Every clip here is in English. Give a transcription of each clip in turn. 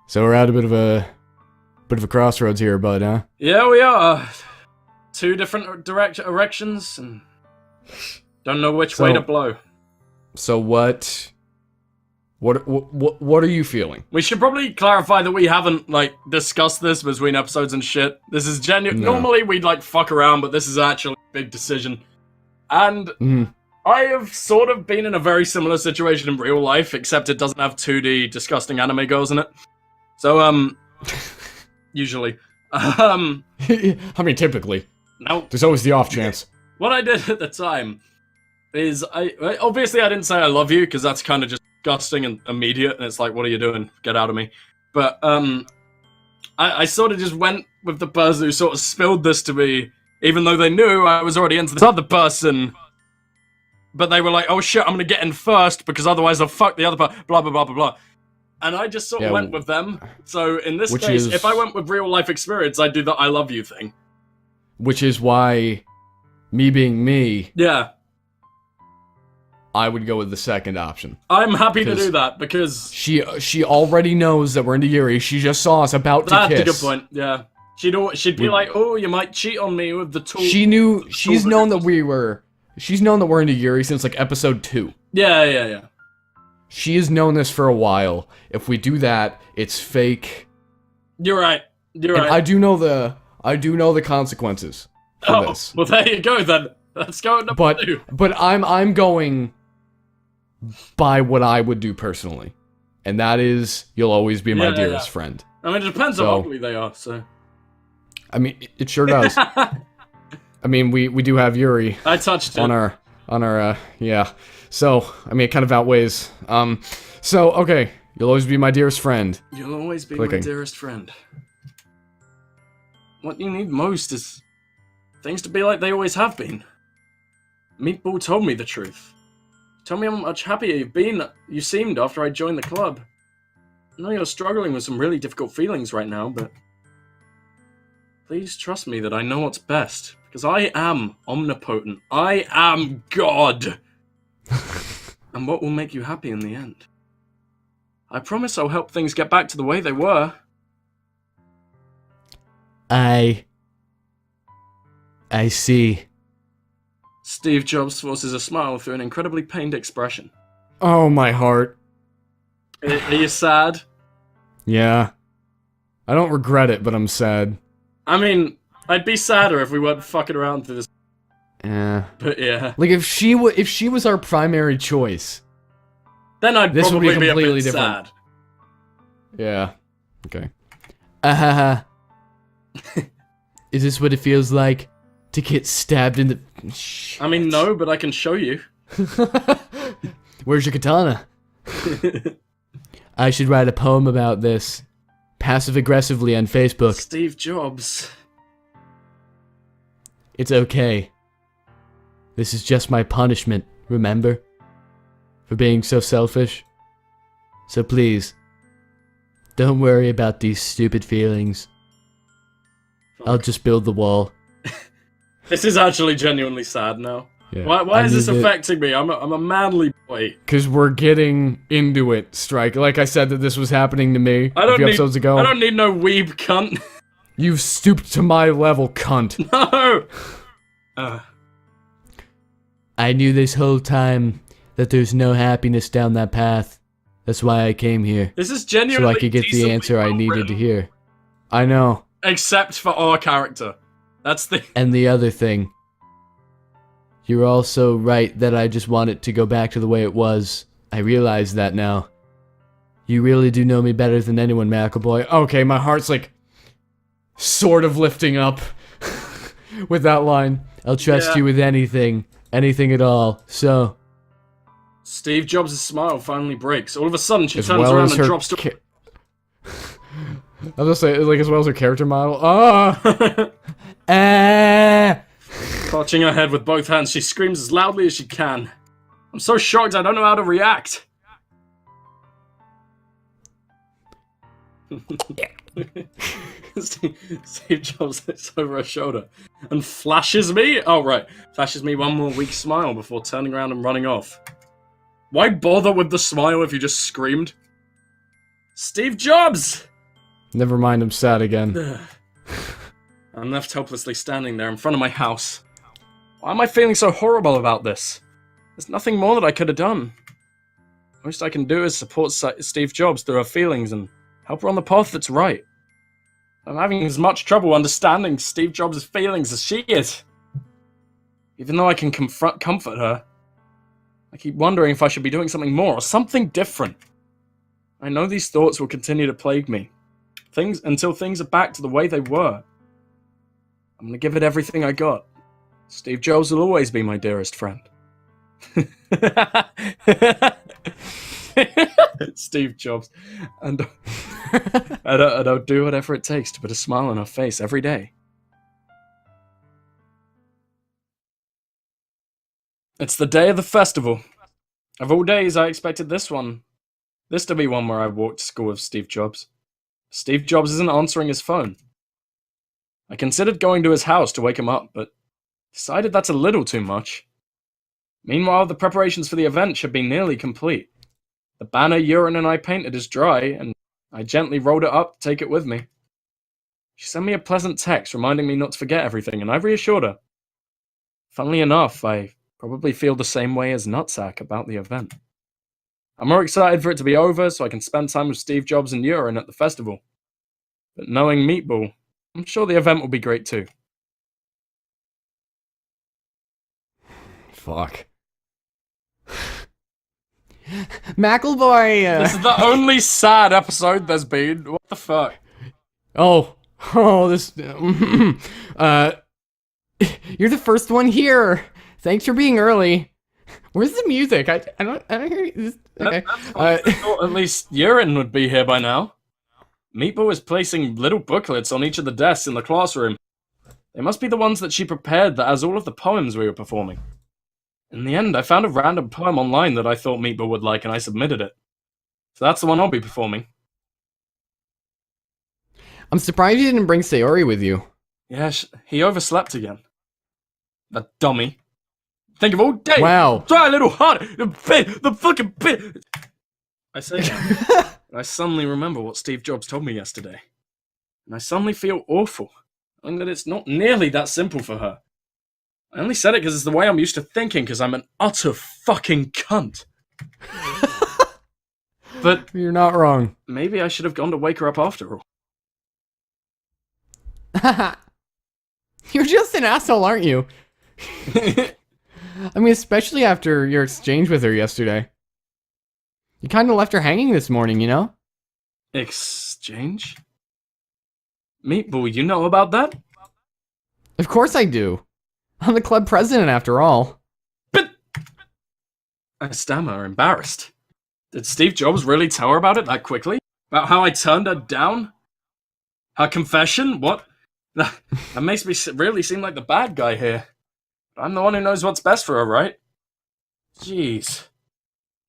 So we're at a bit of a crossroads here, bud, huh? Yeah, we are. Two different directions, and don't know which way to blow. So what are you feeling? We should probably clarify that we haven't, like, discussed this between episodes and shit. This is genuine. No. Normally we'd, like, fuck around, but this is actually a big decision. And I have sort of been in a very similar situation in real life, except it doesn't have 2D disgusting anime girls in it. So, usually. I mean, typically. No. There's always the off chance. What I did at the time is, obviously I didn't say I love you, because that's kind of just disgusting and immediate, and it's like, what are you doing? Get out of me. But, I sort of just went with the person who sort of spilled this to me, even though they knew I was already into this other person. But they were like, oh shit, I'm gonna get in first, because otherwise I'll fuck the other person, blah, blah, blah, blah, blah. And I just sort of went with them. So in this case, if I went with real life experience, I'd do the I love you thing. Which is why, me being me, yeah, I would go with the second option. I'm happy to do that, because she already knows that we're into Yuri. She just saw us about to kiss. That's a good point, yeah. She'd be like, oh, you might cheat on me with the tool. She's known that we're into Yuri since, like, episode 2. Yeah. She has known this for a while. If we do that, it's fake. You're right. I do know the consequences for this. Well, there you go then. Let's go at number 2. But I'm going by what I would do personally, and that is, you'll always be my dearest friend. I mean, it depends how ugly they are. So. I mean, it sure does. I mean, we do have Yuri. I touched it on our yeah. So I mean, it kind of outweighs. So okay, you'll always be my dearest friend. You'll always be my dearest friend. What you need most is things to be like they always have been. Meatball told me the truth. Tell me how much happier you seemed after I joined the club. I know you're struggling with some really difficult feelings right now, but please trust me that I know what's best, because I am omnipotent. I am God! And what will make you happy in the end? I promise I'll help things get back to the way they were. I see. Steve Jobs forces a smile through an incredibly pained expression. Oh, my heart. Are you sad? Yeah. I don't regret it, but I'm sad. I mean, I'd be sadder if we weren't fucking around through this. Yeah. But yeah. Like, if she was our primary choice, then I'd this probably would be completely a bit different. sad. Yeah. Okay. Is this what it feels like to get stabbed in the... Shit. I mean, no, but I can show you. Where's your katana? I should write a poem about this. Passive-aggressively on Facebook. Steve Jobs. It's okay. This is just my punishment, remember? For being so selfish. So please, don't worry about these stupid feelings. Fuck. I'll just build the wall. This is actually genuinely sad now. Yeah. Why is this affecting me? I'm a manly boy. Because we're getting into it, Strike. Like I said that this was happening to me a few episodes ago. I don't need no weeb cunt. You've stooped to my level, cunt. No! I knew this whole time that there's no happiness down that path. That's why I came here. This is genuinely so I could get the answer I needed to hear. I know. Except for our character. That's the... And the other thing. You're also right that I just want it to go back to the way it was. I realize that now. You really do know me better than anyone, McAvoy. Okay, my heart's like... sort of lifting up with that line. I'll trust you with anything. Anything at all. So... Steve Jobs' smile finally breaks. All of a sudden, she turns around and drops to... I was gonna say, like, as well as her character model. Clutching her head with both hands, she screams as loudly as she can. I'm so shocked I don't know how to react. Steve Jobs looks over her shoulder and flashes me? Oh, right. Flashes me one more weak smile before turning around and running off. Why bother with the smile if you just screamed? Steve Jobs! Never mind, I'm sad again. I'm left helplessly standing there in front of my house. Why am I feeling so horrible about this? There's nothing more that I could have done. Most I can do is support Steve Jobs through her feelings and help her on the path that's right. I'm having as much trouble understanding Steve Jobs' feelings as she is. Even though I can comfort her, I keep wondering if I should be doing something more or something different. I know these thoughts will continue to plague me. Until things are back to the way they were. I'm gonna give it everything I got. Steve Jobs will always be my dearest friend. Steve Jobs. And I'll do whatever it takes to put a smile on her face every day. It's the day of the festival. Of all days, I expected this to be one where I walked to school with Steve Jobs. Steve Jobs isn't answering his phone. I considered going to his house to wake him up, but decided that's a little too much. Meanwhile, the preparations for the event should be nearly complete. The banner Urine and I painted is dry, and I gently rolled it up to take it with me. She sent me a pleasant text reminding me not to forget everything, and I reassured her. Funnily enough, I probably feel the same way as Nutsack about the event. I'm more excited for it to be over so I can spend time with Steve Jobs and Urine at the festival. But knowing Meatball, I'm sure the event will be great too. Fuck. McElboy! This is the only sad episode there's been. What the fuck? This... You're the first one here! Thanks for being early. Where's the music? I don't hear this. Okay. I thought at least Urine would be here by now. Meatball is placing little booklets on each of the desks in the classroom. They must be the ones that she prepared that has all of the poems we were performing. In the end, I found a random poem online that I thought Meatball would like, and I submitted it. So that's the one I'll be performing. I'm surprised you didn't bring Sayori with you. Yeah, he overslept again. That dummy. Think of all day. Wow. Try a little harder. The fucking bit. I say that. I suddenly remember what Steve Jobs told me yesterday. And I suddenly feel awful. Knowing that it's not nearly that simple for her. I only said it because it's the way I'm used to thinking, because I'm an utter fucking cunt. But you're not wrong. Maybe I should have gone to wake her up after all. You're just an asshole, aren't you? I mean, especially after your exchange with her yesterday. You kind of left her hanging this morning, you know? Exchange? Meatball, you know about that? Of course I do. I'm the club president, after all. But... I stammer, embarrassed. Did Steve Jobs really tell her about it that quickly? About how I turned her down? Her confession? What? That makes me really seem like the bad guy here. I'm the one who knows what's best for her, right? Jeez.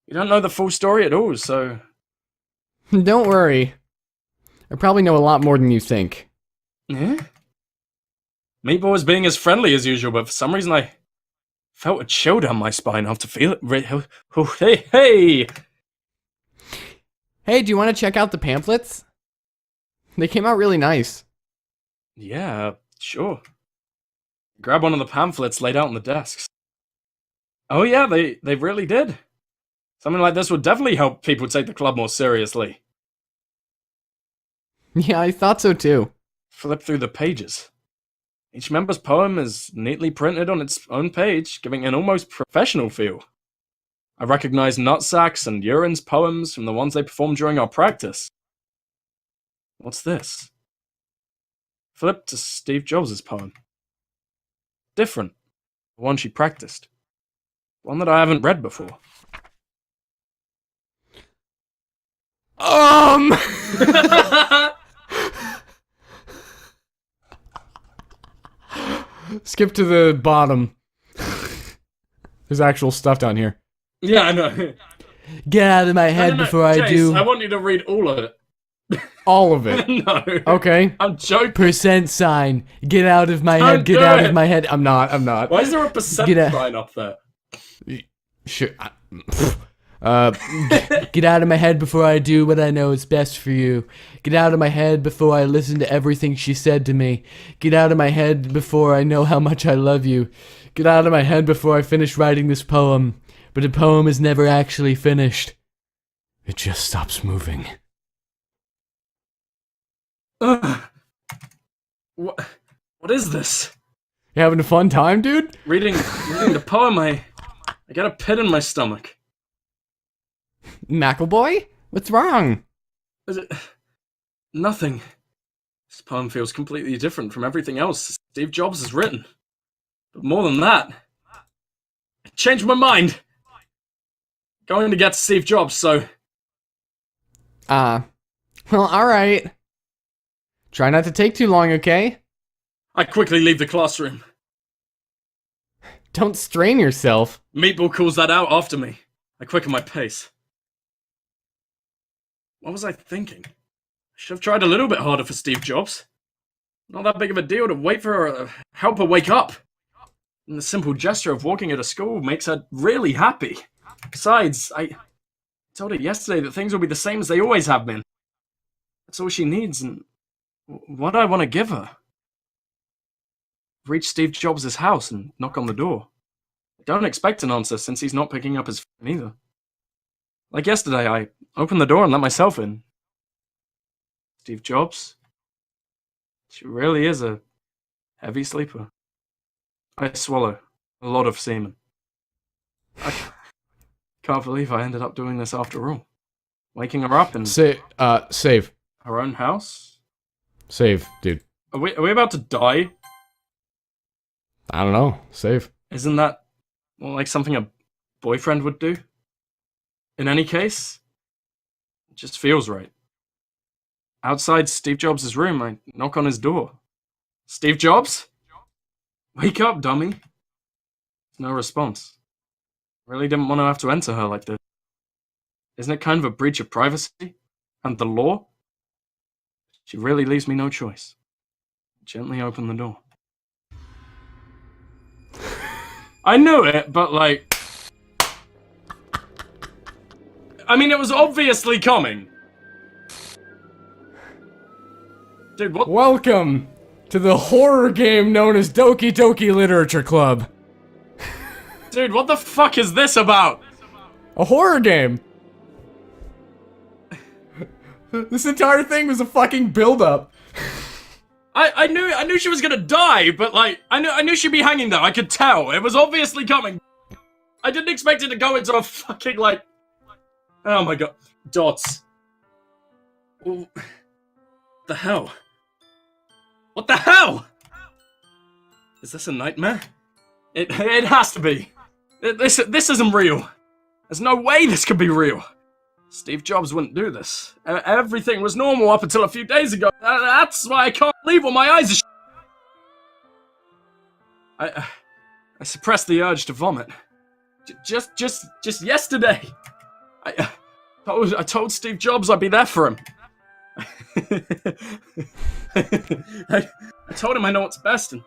You don't know the full story at all, so... Don't worry. I probably know a lot more than you think. Yeah? Meatball was being as friendly as usual, but for some reason I felt a chill down my spine after feeling it. Hey! Hey, do you want to check out the pamphlets? They came out really nice. Yeah, sure. Grab one of the pamphlets laid out on the desks. Oh yeah, they really did. Something like this would definitely help people take the club more seriously. Yeah, I thought so too. Flip through the pages. Each member's poem is neatly printed on its own page, giving an almost professional feel. I recognize Nutsack's and Urine's poems from the ones they performed during our practice. What's this? Flip to Steve Jobs' poem. Different. The one she practiced. One that I haven't read before. Skip to the bottom. There's actual stuff down here. Yeah, I know. Get out of my head before Jaise, I do. I want you to read all of it. All of it? No. Okay. I'm joking. Percent sign. Get out of my Don't head. Get do out it. of my head. I'm not. Why is there a percent sign up there? Sure. Get out of my head before I do what I know is best for you. Get out of my head before I listen to everything she said to me. Get out of my head before I know how much I love you. Get out of my head before I finish writing this poem. But the poem is never actually finished. It just stops moving. What is this? You having a fun time, dude? Reading the poem, I got a pit in my stomach. McAvoy? What's wrong? Is it... Nothing. This poem feels completely different from everything else Steve Jobs has written. But more than that, I changed my mind. Going to get Steve Jobs, so... Well, alright. Try not to take too long, okay? I quickly leave the classroom. Don't strain yourself. Meatball calls that out after me. I quicken my pace. What was I thinking? I should have tried a little bit harder for Steve Jobs. Not that big of a deal to wait for her, help her wake up. And the simple gesture of walking her to school makes her really happy. Besides, I told her yesterday that things will be the same as they always have been. That's all she needs, and what do I want to give her? Reach Steve Jobs' house and knock on the door. I don't expect an answer since he's not picking up his phone either. Like yesterday, I opened the door and let myself in. Steve Jobs? She really is a heavy sleeper. I swallow a lot of semen. I can't believe I ended up doing this after all. Waking her up in Save. her own house? Save, dude. Are we about to die? I don't know. Save. Isn't that like something a boyfriend would do? In any case, it just feels right. Outside Steve Jobs' room, I knock on his door. Steve Jobs? Wake up, dummy. No response. Really didn't want to have to enter her like this. Isn't it kind of a breach of privacy? And the law? She really leaves me no choice. Gently open the door. I knew it, but like... I mean, it was obviously coming. Dude, what? Welcome to the horror game known as Doki Doki Literature Club. Dude, what the fuck is this about? A horror game. This entire thing was a fucking build-up. I knew she was gonna die, but like, I knew she'd be hanging there. I could tell. It was obviously coming. I didn't expect it to go into a fucking like... Oh my god. Dots. Oh, the hell? What the hell? Is this a nightmare? It has to be. This isn't real. There's no way this could be real. Steve Jobs wouldn't do this. Everything was normal up until a few days ago. That's why I can't believe what my eyes are. I suppressed the urge to vomit. Just yesterday. I told Steve Jobs I'd be there for him. I told him I know what's best and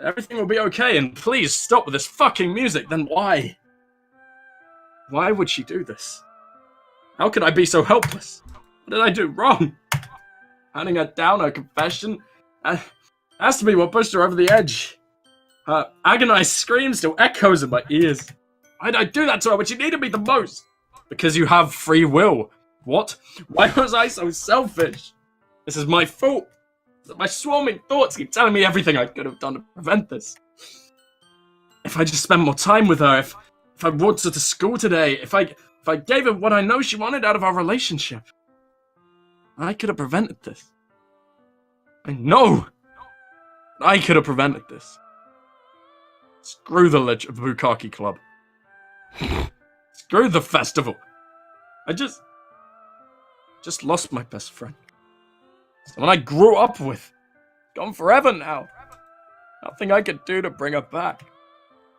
everything will be okay, and please stop with this fucking music. Then why? Why would she do this? How could I be so helpless? What did I do wrong? Handing her down her confession has to be what pushed her over the edge. Her agonized scream still echoes in my ears. Why did I do that to her when she needed me the most? Because you have free will. What? Why was I so selfish? This is my fault. My swarming thoughts keep telling me everything I could have done to prevent this. If I just spent more time with her, if I walked her to school today, if I gave her what I know she wanted out of our relationship, I could have prevented this. I know I could have prevented this. Screw the Bukkake Club. Screw the festival. I just lost my best friend. Someone I grew up with. Gone forever now. Nothing I could do to bring her back.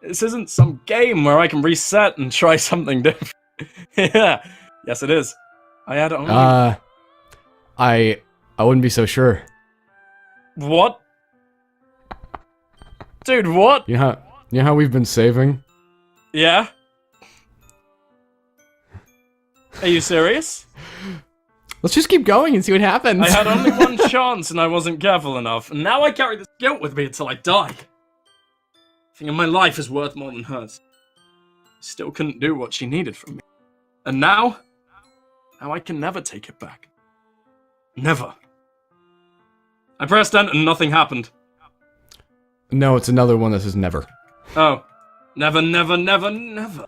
This isn't some game where I can reset and try something different. Yeah. Yes, it is. I had only... I wouldn't be so sure. What? Dude, what? You know how we've been saving? Yeah? Are you serious? Let's just keep going and see what happens. I had only one chance and I wasn't careful enough, and now I carry this guilt with me until I die. Thinking my life is worth more than hers. Still couldn't do what she needed from me. And now I can never take it back. Never. I pressed enter and nothing happened. No, it's another one that says never. Oh. Never, never, never, never.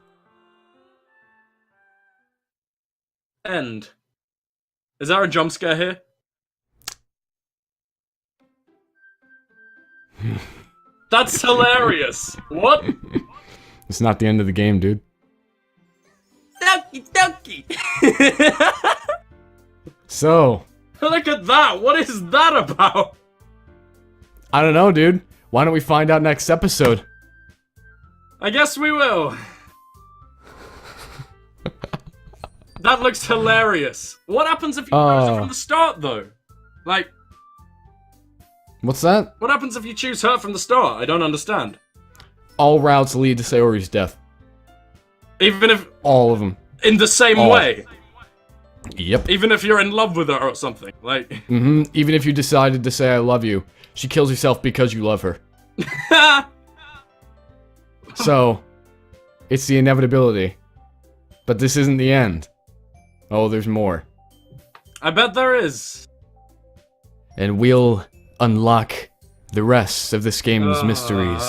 End. Is there a jump scare here? That's hilarious. What? It's not the end of the game, dude. Doki Doki! So. Look at that! What is that about? I don't know, dude. Why don't we find out next episode? I guess we will. That looks hilarious. What happens if you choose her from the start, though? Like... What's that? What happens if you choose her from the start? I don't understand. All routes lead to Sayori's death. Even if... All of them. In the same way? Yep. Even if you're in love with her or something, like... Mm-hmm. Even if you decided to say I love you, she kills herself because you love her. So, it's the inevitability. But this isn't the end. Oh, there's more. I bet there is. And we'll unlock the rest of this game's mysteries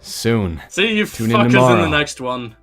soon. See you Tune in fuckers in tomorrow. the next one.